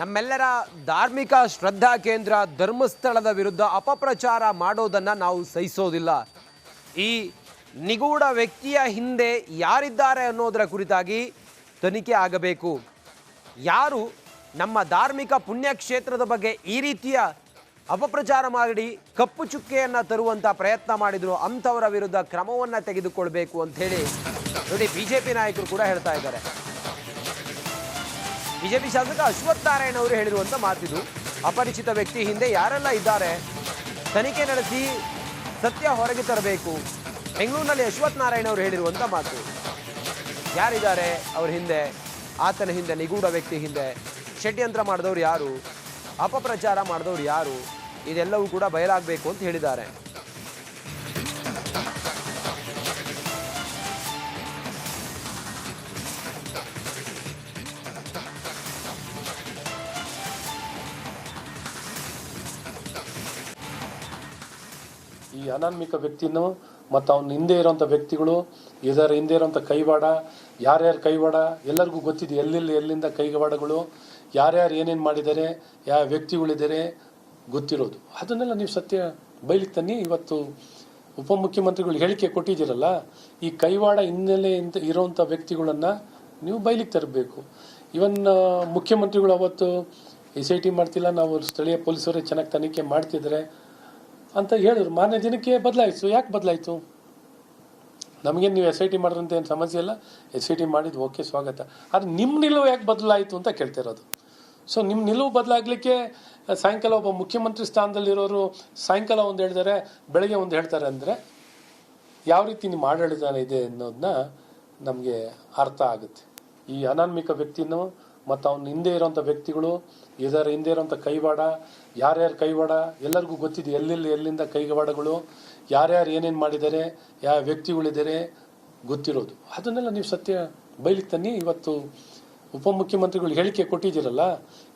ನಮ್ಮೆಲ್ಲರ ಧಾರ್ಮಿಕ ಶ್ರದ್ಧಾ ಕೇಂದ್ರ ಧರ್ಮಸ್ಥಳದ ವಿರುದ್ಧ ಅಪಪ್ರಚಾರ ಮಾಡೋದನ್ನು ನಾವು ಸಹಿಸೋದಿಲ್ಲ. ಈ ನಿಗೂಢ ವ್ಯಕ್ತಿಯ ಹಿಂದೆ ಯಾರಿದ್ದಾರೆ ಅನ್ನೋದರ ಕುರಿತಾಗಿ ತನಿಖೆ ಆಗಬೇಕು. ಯಾರು ನಮ್ಮ ಧಾರ್ಮಿಕ ಪುಣ್ಯಕ್ಷೇತ್ರದ ಬಗ್ಗೆ ಈ ರೀತಿಯ ಅಪಪ್ರಚಾರ ಮಾಡಿ ಕಪ್ಪು ಚುಕ್ಕೆಯನ್ನು ತರುವಂಥ ಪ್ರಯತ್ನ ಮಾಡಿದ್ರು ಅಂಥವರ ವಿರುದ್ಧ ಕ್ರಮವನ್ನು ತೆಗೆದುಕೊಳ್ಬೇಕು ಅಂಥೇಳಿ ನೋಡಿ ಬಿಜೆಪಿ ನಾಯಕರು ಕೂಡ ಹೇಳ್ತಾ ಇದ್ದಾರೆ. ಬಿಜೆಪಿ ಶಾಸಕ ಅಶ್ವಥ್ ನಾರಾಯಣ ಅವರು ಹೇಳಿರುವಂಥ ಮಾತಿದು. ಅಪರಿಚಿತ ವ್ಯಕ್ತಿ ಹಿಂದೆ ಯಾರೆಲ್ಲ ಇದ್ದಾರೆ ತನಿಖೆ ನಡೆಸಿ ಸತ್ಯ ಹೊರಗೆ ತರಬೇಕು. ಬೆಂಗಳೂರಿನಲ್ಲಿ ಅಶ್ವಥ್ ನಾರಾಯಣ ಅವರು ಹೇಳಿರುವಂಥ ಮಾತು. ಯಾರಿದ್ದಾರೆ ಅವ್ರ ಹಿಂದೆ, ಆತನ ಹಿಂದೆ, ನಿಗೂಢ ವ್ಯಕ್ತಿ ಹಿಂದೆ ಷಡ್ಯಂತ್ರ ಮಾಡಿದವ್ರು ಯಾರು, ಅಪಪ್ರಚಾರ ಮಾಡಿದವ್ರು ಯಾರು, ಇದೆಲ್ಲವೂ ಕೂಡ ಬಯಲಾಗಬೇಕು ಅಂತ ಹೇಳಿದ್ದಾರೆ. ಈ ಅನಾಮಿಕ ವ್ಯಕ್ತಿನೂ ಮತ್ತು ಅವನ ಹಿಂದೆ ಇರೋಂಥ ವ್ಯಕ್ತಿಗಳು, ಇದರ ಹಿಂದೆ ಇರೋಂಥ ಕೈವಾಡ, ಯಾರ್ಯಾರು ಕೈವಾಡ ಎಲ್ಲರಿಗೂ ಗೊತ್ತಿದೆ. ಎಲ್ಲಿಂದ ಕೈವಾಡಗಳು, ಯಾರ್ಯಾರು ಏನೇನು ಮಾಡಿದ್ದಾರೆ, ಯಾವ ವ್ಯಕ್ತಿಗಳಿದ್ದಾರೆ ಗೊತ್ತಿರೋದು. ಅದನ್ನೆಲ್ಲ ನೀವು ಸತ್ಯ ಬಯಲಿಗೆ ತನ್ನಿ. ಇವತ್ತು ಉಪಮುಖ್ಯಮಂತ್ರಿಗಳು ಹೇಳಿಕೆ ಕೊಟ್ಟಿದ್ದೀರಲ್ಲ, ಈ ಕೈವಾಡ ಹಿನ್ನೆಲೆ ಇರೋಂಥ ವ್ಯಕ್ತಿಗಳನ್ನು ನೀವು ಬಯಲಿಗೆ ತರಬೇಕು. ಇವನ್ ಮುಖ್ಯಮಂತ್ರಿಗಳು ಅವತ್ತು SIT ಮಾಡ್ತಿಲ್ಲ, ನಾವು ಸ್ಥಳೀಯ ಪೊಲೀಸರೇ ಚೆನ್ನಾಗಿ ತನಿಖೆ ಮಾಡ್ತಿದ್ದಾರೆ ಅಂತ ಹೇಳಿದ್ರು. ಮಾನ್ಯ ದಿನಕ್ಕೆ ಬದಲಾಯಿತು. ಯಾಕೆ ಬದಲಾಯಿತು? ನಮಗೇನು ನೀವು SIT ಮಾಡ್ರಂತ ಏನು ಸಮಸ್ಯೆ ಇಲ್ಲ, SIT ಮಾಡಿದ್ದು ಓಕೆ, ಸ್ವಾಗತ. ಆದರೆ ನಿಮ್ಮ ನಿಲುವು ಯಾಕೆ ಬದಲಾಯಿತು ಅಂತ ಕೇಳ್ತಿರೋದು. ಸೊ ನಿಮ್ಮ ನಿಲುವು ಬದಲಾಗಲಿಕ್ಕೆ ಸಾಯಂಕಾಲ ಒಬ್ಬ ಮುಖ್ಯಮಂತ್ರಿ ಸ್ಥಾನದಲ್ಲಿರೋರು ಸಾಯಂಕಾಲ ಒಂದು ಹೇಳ್ತಾರೆ, ಬೆಳಗ್ಗೆ ಒಂದು ಹೇಳ್ತಾರೆ ಅಂದರೆ ಯಾವ ರೀತಿ ನಿಮ್ಮ ಆಡಳಿತ ಇದೆ ಅನ್ನೋದನ್ನ ನಮಗೆ ಅರ್ಥ ಆಗುತ್ತೆ. ಈ ಅನಾಮಿಕ ವ್ಯಕ್ತಿನೂ ಮತ್ತು ಅವನ ಹಿಂದೆ ಇರೋಂಥ ವ್ಯಕ್ತಿಗಳು, ಇದರ ಹಿಂದೆ ಇರೋಂಥ ಕೈವಾಡ, ಯಾರ್ಯಾರು ಕೈವಾಡ ಎಲ್ಲರಿಗೂ ಗೊತ್ತಿದೆ. ಎಲ್ಲಿಂದ ಕೈವಾಡಗಳು, ಯಾರ್ಯಾರು ಏನೇನು ಮಾಡಿದ್ದಾರೆ, ಯಾವ ವ್ಯಕ್ತಿಗಳಿದ್ದಾರೆ ಗೊತ್ತಿರೋದು. ಅದನ್ನೆಲ್ಲ ನೀವು ಸತ್ಯ ಬಯಲಿಗೆ ತನ್ನಿ. ಇವತ್ತು ಉಪಮುಖ್ಯಮಂತ್ರಿಗಳು ಹೇಳಿಕೆ ಕೊಟ್ಟಿದ್ದೀರಲ್ಲ,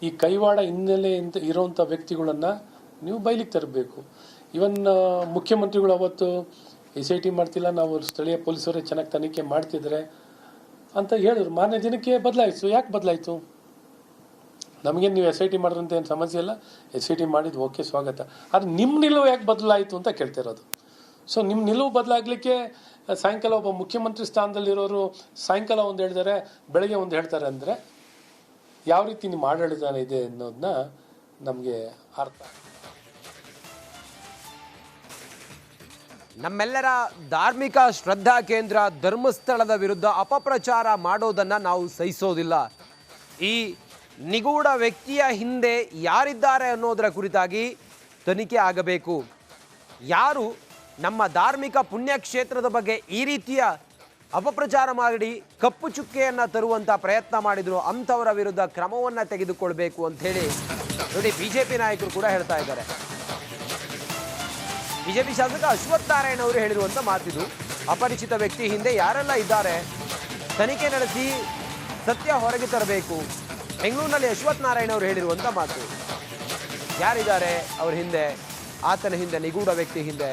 ಈ ಕೈವಾಡ ಹಿನ್ನೆಲೆ ಇರೋಂಥ ವ್ಯಕ್ತಿಗಳನ್ನು ನೀವು ಬಯಲಿಗೆ ತರಬೇಕು. ಇವನ್ ಮುಖ್ಯಮಂತ್ರಿಗಳು ಅವತ್ತು SIT ಮಾಡ್ತಿಲ್ಲ, ನಾವು ಸ್ಥಳೀಯ ಪೊಲೀಸರೇ ಚೆನ್ನಾಗಿ ತನಿಖೆ ಮಾಡ್ತಿದ್ದಾರೆ ಅಂತ ಹೇಳಿದ್ರು. ಮಾನ್ಯ ದಿನಕ್ಕೆ ಬದಲಾಯಿತು. ಯಾಕೆ ಬದಲಾಯಿತು? ನಮಗೇನು ನೀವು SIT ಮಾಡ್ರಂತ ಏನು ಸಮಸ್ಯೆ ಇಲ್ಲ, SIT ಮಾಡಿದ್ದು ಓಕೆ, ಸ್ವಾಗತ. ಆದರೆ ನಿಮ್ಮ ನಿಲುವು ಯಾಕೆ ಬದಲಾಯಿತು ಅಂತ ಕೇಳ್ತಿರೋದು. ಸೊ ನಿಮ್ಮ ನಿಲುವು ಬದಲಾಗಲಿಕ್ಕೆ ಸಾಯಂಕಾಲ ಒಬ್ಬ ಮುಖ್ಯಮಂತ್ರಿ ಸ್ಥಾನದಲ್ಲಿರೋರು ಸಾಯಂಕಾಲ ಒಂದು ಹೇಳ್ತಾರೆ, ಬೆಳಗ್ಗೆ ಒಂದು ಹೇಳ್ತಾರೆ ಅಂದರೆ ಯಾವ ರೀತಿ ನಿಮ್ಮ ಆಡಳಿತ ಇದೆ ಅನ್ನೋದನ್ನ ನಮಗೆ ಅರ್ಥ. ನಮ್ಮೆಲ್ಲರ ಧಾರ್ಮಿಕ ಶ್ರದ್ಧಾ ಕೇಂದ್ರ ಧರ್ಮಸ್ಥಳದ ವಿರುದ್ಧ ಅಪಪ್ರಚಾರ ಮಾಡೋದನ್ನು ನಾವು ಸಹಿಸೋದಿಲ್ಲ. ಈ ನಿಗೂಢ ವ್ಯಕ್ತಿಯ ಹಿಂದೆ ಯಾರಿದ್ದಾರೆ ಅನ್ನೋದರ ಕುರಿತಾಗಿ ತನಿಖೆ ಆಗಬೇಕು. ಯಾರು ನಮ್ಮ ಧಾರ್ಮಿಕ ಪುಣ್ಯಕ್ಷೇತ್ರದ ಬಗ್ಗೆ ಈ ರೀತಿಯ ಅಪಪ್ರಚಾರ ಮಾಡಿ ಕಪ್ಪು ಚುಕ್ಕೆಯನ್ನು ತರುವಂಥ ಪ್ರಯತ್ನ ಮಾಡಿದ್ರು ಅಂಥವರ ವಿರುದ್ಧ ಕ್ರಮವನ್ನು ತೆಗೆದುಕೊಳ್ಬೇಕು ಅಂಥೇಳಿ ನೋಡಿ ಬಿಜೆಪಿ ನಾಯಕರು ಕೂಡ ಹೇಳ್ತಾ ಇದ್ದಾರೆ. ಬಿಜೆಪಿ ಶಾಸಕ ಅಶ್ವಥ್ ನಾರಾಯಣ ಅವರು ಹೇಳಿರುವಂಥ ಮಾತಿದು. ಅಪರಿಚಿತ ವ್ಯಕ್ತಿ ಹಿಂದೆ ಯಾರೆಲ್ಲ ಇದ್ದಾರೆ ತನಿಖೆ ನಡೆಸಿ ಸತ್ಯ ಹೊರಗೆ ತರಬೇಕು. ಬೆಂಗಳೂರಿನಲ್ಲಿ ಅಶ್ವಥ್ ನಾರಾಯಣ ಅವರು ಹೇಳಿರುವಂಥ ಮಾತು. ಯಾರಿದ್ದಾರೆ ಅವ್ರ ಹಿಂದೆ, ಆತನ ಹಿಂದೆ, ನಿಗೂಢ ವ್ಯಕ್ತಿ ಹಿಂದೆ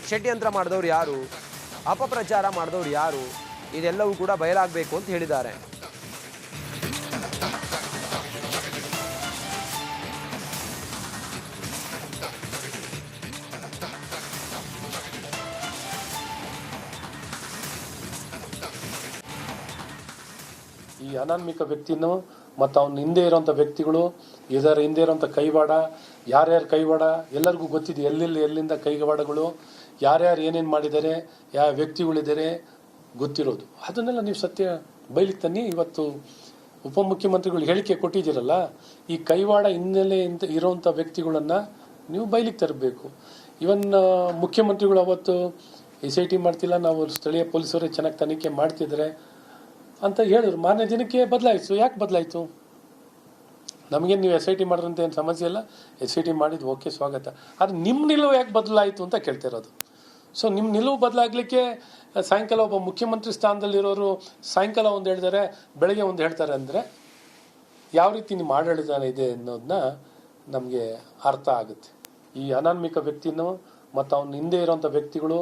ಷಡ್ಯಂತ್ರ ಮಾಡಿದವ್ರು ಯಾರು, ಅಪಪ್ರಚಾರ ಮಾಡಿದವ್ರು ಯಾರು, ಇದೆಲ್ಲವೂ ಕೂಡ ಬಯಲಾಗಬೇಕು ಅಂತ ಹೇಳಿದ್ದಾರೆ. ಈ ಅನಾಮಿಕ ವ್ಯಕ್ತಿನೂ ಮತ್ತು ಅವನ ಹಿಂದೆ ಇರೋಂಥ ವ್ಯಕ್ತಿಗಳು, ಇದರ ಹಿಂದೆ ಇರೋಂಥ ಕೈವಾಡ, ಯಾರ್ಯಾರು ಕೈವಾಡ ಎಲ್ಲರಿಗೂ ಗೊತ್ತಿದೆ. ಎಲ್ಲಿಂದ ಕೈವಾಡಗಳು, ಯಾರ್ಯಾರು ಏನೇನು ಮಾಡಿದ್ದಾರೆ, ಯಾವ ವ್ಯಕ್ತಿಗಳಿದ್ದಾರೆ ಗೊತ್ತಿರೋದು. ಅದನ್ನೆಲ್ಲ ನೀವು ಸತ್ಯ ಬಯಲಿಗೆ ತನ್ನಿ. ಇವತ್ತು ಉಪಮುಖ್ಯಮಂತ್ರಿಗಳು ಹೇಳಿಕೆ ಕೊಟ್ಟಿದ್ದೀರಲ್ಲ, ಈ ಕೈವಾಡ ಹಿನ್ನೆಲೆ ಇರೋಂಥ ವ್ಯಕ್ತಿಗಳನ್ನು ನೀವು ಬಯಲಿಗೆ ತರಬೇಕು. ಇವನ್ ಮುಖ್ಯಮಂತ್ರಿಗಳು ಅವತ್ತು SIT ಮಾಡ್ತಿಲ್ಲ, ನಾವು ಸ್ಥಳೀಯ ಪೊಲೀಸರೇ ಚೆನ್ನಾಗಿ ತನಿಖೆ ಮಾಡ್ತಿದ್ದಾರೆ ಅಂತ ಹೇಳಿದ್ರು. ಮಾನ್ಯ ದಿನಕ್ಕೆ ಬದಲಾಯಿತು. ಯಾಕೆ ಬದಲಾಯಿತು? ನಮಗೇನು ನೀವು SIT ಮಾಡ್ರಂತ ಏನು ಸಮಸ್ಯೆ ಇಲ್ಲ, SIT ಮಾಡಿದ್ದು ಓಕೆ, ಸ್ವಾಗತ. ಆದರೆ ನಿಮ್ಮ ನಿಲುವು ಯಾಕೆ ಬದಲಾಯಿತು ಅಂತ ಕೇಳ್ತಿರೋದು. ಸೊ ನಿಮ್ಮ ನಿಲುವು ಬದಲಾಗಲಿಕ್ಕೆ ಸಾಯಂಕಾಲ ಒಬ್ಬ ಮುಖ್ಯಮಂತ್ರಿ ಸ್ಥಾನದಲ್ಲಿರೋರು ಸಾಯಂಕಾಲ ಒಂದು ಹೇಳ್ತಾರೆ, ಬೆಳಗ್ಗೆ ಒಂದು ಹೇಳ್ತಾರೆ ಅಂದರೆ ಯಾವ ರೀತಿ ನಿಮ್ಮ ಆಡಳಿತ ಇದೆ ಅನ್ನೋದನ್ನ ನಮಗೆ ಅರ್ಥ ಆಗುತ್ತೆ. ಈ ಅನಾಮಿಕ ವ್ಯಕ್ತಿನೂ ಮತ್ತು ಅವನ ಹಿಂದೆ ಇರೋಂಥ ವ್ಯಕ್ತಿಗಳು,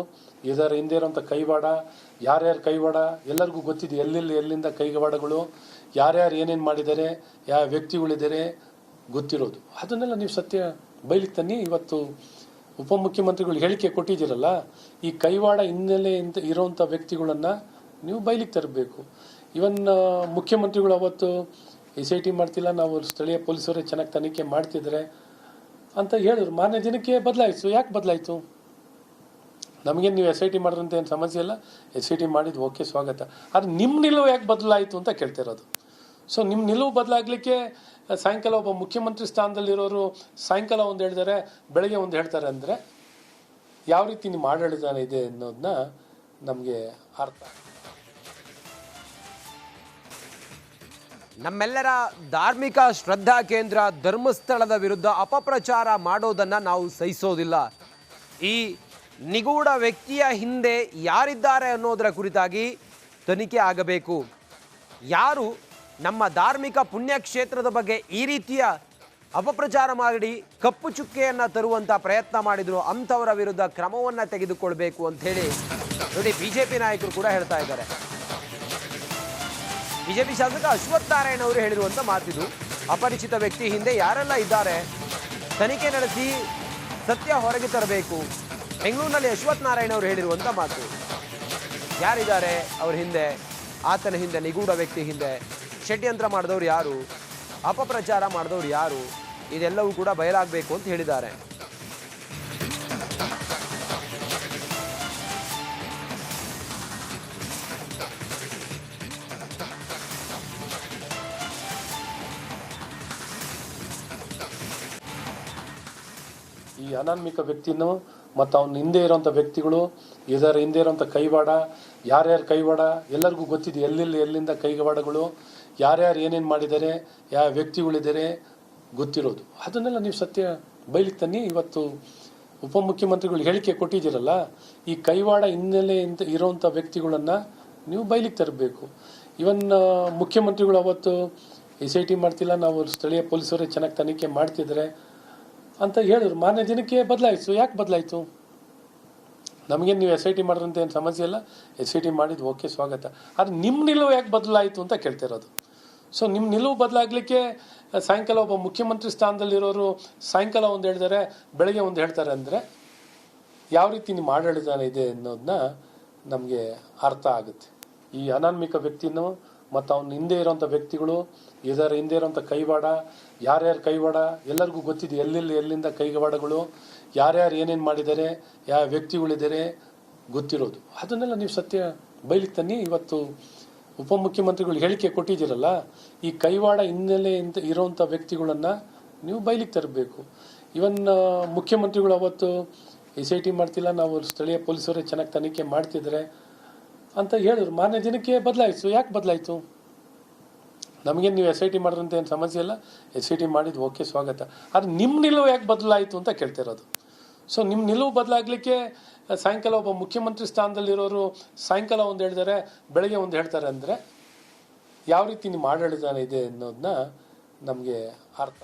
ಇದರ ಹಿಂದೆ ಇರೋಂಥ ಕೈವಾಡ, ಯಾರ್ಯಾರು ಕೈವಾಡ ಎಲ್ಲರಿಗೂ ಗೊತ್ತಿದೆ. ಎಲ್ಲಿಂದ ಕೈವಾಡಗಳು, ಯಾರ್ಯಾರು ಏನೇನು ಮಾಡಿದ್ದಾರೆ, ಯಾವ ವ್ಯಕ್ತಿಗಳಿದ್ದಾರೆ ಗೊತ್ತಿರೋದು. ಅದನ್ನೆಲ್ಲ ನೀವು ಸತ್ಯ ಬಯಲಿಗೆ ತನ್ನಿ. ಇವತ್ತು ಉಪಮುಖ್ಯಮಂತ್ರಿಗಳು ಹೇಳಿಕೆ ಕೊಟ್ಟಿದ್ದೀರಲ್ಲ, ಈ ಕೈವಾಡ ಹಿನ್ನೆಲೆಯಿಂದ ಇರೋಂಥ ವ್ಯಕ್ತಿಗಳನ್ನ ನೀವು ಬಯಲಿಗೆ ತರಬೇಕು. ಇವನ್ ಮುಖ್ಯಮಂತ್ರಿಗಳು ಅವತ್ತು SIT ಮಾಡ್ತಿಲ್ಲ, ನಾವು ಸ್ಥಳೀಯ ಪೊಲೀಸರೇ ಚೆನ್ನಾಗಿ ತನಿಖೆ ಮಾಡ್ತಿದ್ರೆ ಅಂತ ಹೇಳಿದ್ರು. ಮಾರನೇ ದಿನಕ್ಕೆ ಬದಲಾಯಿತು. ಯಾಕೆ ಬದಲಾಯಿತು? ನಮಗೇನು ನೀವು SIT ಮಾಡಿದ್ರಂತ ಏನು ಸಮಸ್ಯೆ ಇಲ್ಲ, SIT ಮಾಡಿದ್ದು ಓಕೆ, ಸ್ವಾಗತ. ಆದರೆ ನಿಮ್ಮ ನಿಲುವು ಯಾಕೆ ಬದಲಾಯಿತು ಅಂತ ಕೇಳ್ತಿರೋದು. ಸೊ ನಿಮ್ಮ ನಿಲುವು ಬದಲಾಗಲಿಕ್ಕೆ ಸಾಯಂಕಾಲ ಒಬ್ಬ ಮುಖ್ಯಮಂತ್ರಿ ಸ್ಥಾನದಲ್ಲಿರೋರು ಸಾಯಂಕಾಲ ಒಂದು ಹೇಳ್ತಾರೆ, ಬೆಳಗ್ಗೆ ಒಂದು ಹೇಳ್ತಾರೆ ಅಂದರೆ ಯಾವ ರೀತಿ ನಿಮ್ಮ ಆಡಳಿತ ಇದೆ ಅನ್ನೋದನ್ನ ನಮಗೆ ಅರ್ಥ. ನಮ್ಮೆಲ್ಲರ ಧಾರ್ಮಿಕ ಶ್ರದ್ಧಾ ಕೇಂದ್ರ ಧರ್ಮಸ್ಥಳದ ವಿರುದ್ಧ ಅಪಪ್ರಚಾರ ಮಾಡೋದನ್ನು ನಾವು ಸಹಿಸೋದಿಲ್ಲ. ಈ ನಿಗೂಢ ವ್ಯಕ್ತಿಯ ಹಿಂದೆ ಯಾರಿದ್ದಾರೆ ಅನ್ನೋದರ ಕುರಿತಾಗಿ ತನಿಖೆ ಆಗಬೇಕು. ಯಾರು ನಮ್ಮ ಧಾರ್ಮಿಕ ಪುಣ್ಯಕ್ಷೇತ್ರದ ಬಗ್ಗೆ ಈ ರೀತಿಯ ಅಪಪ್ರಚಾರ ಮಾಡಿ ಕಪ್ಪು ಚುಕ್ಕೆಯನ್ನು ತರುವಂಥ ಪ್ರಯತ್ನ ಮಾಡಿದ್ರು ಅಂಥವರ ವಿರುದ್ಧ ಕ್ರಮವನ್ನು ತೆಗೆದುಕೊಳ್ಬೇಕು ಅಂಥೇಳಿ ನೋಡಿ BJP ನಾಯಕರು ಕೂಡ ಹೇಳ್ತಾ ಇದ್ದಾರೆ. BJP ಶಾಸಕ ಅಶ್ವಥ್ ನಾರಾಯಣ್ ಅವರು ಹೇಳಿರುವಂಥ ಮಾತಿದು. ಅಪರಿಚಿತ ವ್ಯಕ್ತಿ ಹಿಂದೆ ಯಾರೆಲ್ಲ ಇದ್ದಾರೆ ತನಿಖೆ ನಡೆಸಿ ಸತ್ಯ ಹೊರಗೆ ತರಬೇಕು. ಬೆಂಗಳೂರಿನಲ್ಲಿ ಅಶ್ವಥ್ ನಾರಾಯಣ್ ಅವರು ಹೇಳಿರುವಂಥ ಮಾತು. ಯಾರಿದ್ದಾರೆ ಅವ್ರ ಹಿಂದೆ, ಆತನ ಹಿಂದೆ, ನಿಗೂಢ ವ್ಯಕ್ತಿ ಹಿಂದೆ ಷಡ್ಯಂತ್ರ ಮಾಡಿದವ್ರು ಯಾರು, ಅಪಪ್ರಚಾರ ಮಾಡಿದವ್ರು ಯಾರು, ಇದೆಲ್ಲವೂ ಕೂಡ ಬಯಲಾಗಬೇಕು ಅಂತ ಹೇಳಿದ್ದಾರೆ. ಈ ಅನಾನ್ಮಿಕ ವ್ಯಕ್ತಿನೂ ಮತ್ತು ಅವನ ಹಿಂದೆ ಇರೋಂಥ ವ್ಯಕ್ತಿಗಳು, ಇದರ ಹಿಂದೆ ಇರೋಂಥ ಕೈವಾಡ, ಯಾರ್ಯಾರು ಕೈವಾಡ ಎಲ್ಲರಿಗೂ ಗೊತ್ತಿದೆ. ಎಲ್ಲಿಂದ ಕೈವಾಡಗಳು, ಯಾರ್ಯಾರು ಏನೇನು ಮಾಡಿದ್ದಾರೆ, ಯಾವ ವ್ಯಕ್ತಿಗಳಿದ್ದಾರೆ ಗೊತ್ತಿರೋದು. ಅದನ್ನೆಲ್ಲ ನೀವು ಸತ್ಯ ಬಯಲಿಗೆ ತನ್ನಿ. ಇವತ್ತು ಉಪಮುಖ್ಯಮಂತ್ರಿಗಳು ಹೇಳಿಕೆ ಕೊಟ್ಟಿದ್ದೀರಲ್ಲ, ಈ ಕೈವಾಡ ಹಿನ್ನೆಲೆಯಿಂದ ಇರೋಂಥ ವ್ಯಕ್ತಿಗಳನ್ನ ನೀವು ಬಯಲಿಗೆ ತರಬೇಕು. ಇವನ್ ಮುಖ್ಯಮಂತ್ರಿಗಳು ಅವತ್ತು SIT ಮಾಡ್ತಿಲ್ಲ, ನಾವು ಸ್ಥಳೀಯ ಪೊಲೀಸರೇ ಚೆನ್ನಾಗಿ ತನಿಖೆ ಮಾಡ್ತಿದ್ರೆ ಅಂತ ಹೇಳಿದ್ರು. ಮಾರನೇ ದಿನಕ್ಕೆ ಬದಲಾಯಿತು. ಯಾಕೆ ಬದಲಾಯಿತು? ನಮಗೇನು ನೀವು SIT ಮಾಡಿದ್ರಂತ ಏನು ಸಮಸ್ಯೆ ಇಲ್ಲ, SIT ಮಾಡಿದ್ದು ಓಕೆ, ಸ್ವಾಗತ. ಆದರೆ ನಿಮ್ಮ ನಿಲುವು ಯಾಕೆ ಬದಲಾಯಿತು ಅಂತ ಕೇಳ್ತಿರೋದು. ಸೊ ನಿಮ್ಮ ನಿಲುವು ಬದಲಾಗಲಿಕ್ಕೆ ಸಾಯಂಕಾಲ ಒಬ್ಬ ಮುಖ್ಯಮಂತ್ರಿ ಸ್ಥಾನದಲ್ಲಿರೋರು ಸಾಯಂಕಾಲ ಒಂದು ಹೇಳ್ತಾರೆ, ಬೆಳಗ್ಗೆ ಒಂದು ಹೇಳ್ತಾರೆ ಅಂದರೆ ಯಾವ ರೀತಿ ನಿಮ್ಮ ಆಡಳಿತ ಇದೆ ಅನ್ನೋದನ್ನ ನಮಗೆ ಅರ್ಥ ಆಗುತ್ತೆ. ಈ ಅನಾನ್ಮಿಕ ವ್ಯಕ್ತಿನೂ ಮತ್ತು ಅವನ ಹಿಂದೆ ಇರೋಂಥ ವ್ಯಕ್ತಿಗಳು, ಇದರ ಹಿಂದೆ ಇರೋಂಥ ಕೈವಾಡ, ಯಾರ್ಯಾರು ಕೈವಾಡ ಎಲ್ಲರಿಗೂ ಗೊತ್ತಿದೆ. ಎಲ್ಲಿಂದ ಕೈವಾಡಗಳು, ಯಾರ್ಯಾರು ಏನೇನು ಮಾಡಿದ್ದಾರೆ, ಯಾವ ವ್ಯಕ್ತಿಗಳಿದ್ದಾರೆ ಗೊತ್ತಿರೋದು. ಅದನ್ನೆಲ್ಲ ನೀವು ಸತ್ಯ ಬಯಲಿಗೆ ತನ್ನಿ. ಇವತ್ತು ಉಪಮುಖ್ಯಮಂತ್ರಿಗಳು ಹೇಳಿಕೆ ಕೊಟ್ಟಿದ್ದೀರಲ್ಲ, ಈ ಕೈವಾಡ ಹಿನ್ನೆಲೆಯಿಂದ ಇರೋಂಥ ವ್ಯಕ್ತಿಗಳನ್ನ ನೀವು ಬಯಲಿಗೆ ತರಬೇಕು. ಇವನ್ ಮುಖ್ಯಮಂತ್ರಿಗಳು ಅವತ್ತು SIT ಮಾಡ್ತಿಲ್ಲ, ನಾವು ಸ್ಥಳೀಯ ಪೊಲೀಸರೇ ಚೆನ್ನಾಗಿ ತನಿಖೆ ಮಾಡ್ತಿದ್ರೆ ಅಂತ ಹೇಳಿದ್ರು. ಮಾರನೇ ದಿನಕ್ಕೆ ಬದಲಾಯಿತು. ಯಾಕೆ ಬದಲಾಯಿತು? ನಮಗೇನು ನೀವು SIT ಮಾಡಿದ್ರಂತ ಏನು ಸಮಸ್ಯೆ ಇಲ್ಲ, SIT ಮಾಡಿದ್ದು ಓಕೆ, ಸ್ವಾಗತ. ಆದರೆ ನಿಮ್ಮ ನಿಲುವು ಯಾಕೆ ಬದಲಾಯಿತು ಅಂತ ಕೇಳ್ತಿರೋದು. ಸೊ ನಿಮ್ಮ ನಿಲುವು ಬದಲಾಗಲಿಕ್ಕೆ ಸಾಯಂಕಾಲ ಒಬ್ಬ ಮುಖ್ಯಮಂತ್ರಿ ಸ್ಥಾನದಲ್ಲಿರೋರು ಸಾಯಂಕಾಲ ಒಂದು ಹೇಳ್ತಾರೆ, ಬೆಳಗ್ಗೆ ಒಂದು ಹೇಳ್ತಾರೆ ಅಂದರೆ ಯಾವ ರೀತಿ ನಿಮ್ಮ ಆಡಳಿತ ಇದೆ ಅನ್ನೋದನ್ನ ನಮಗೆ ಅರ್ಥ.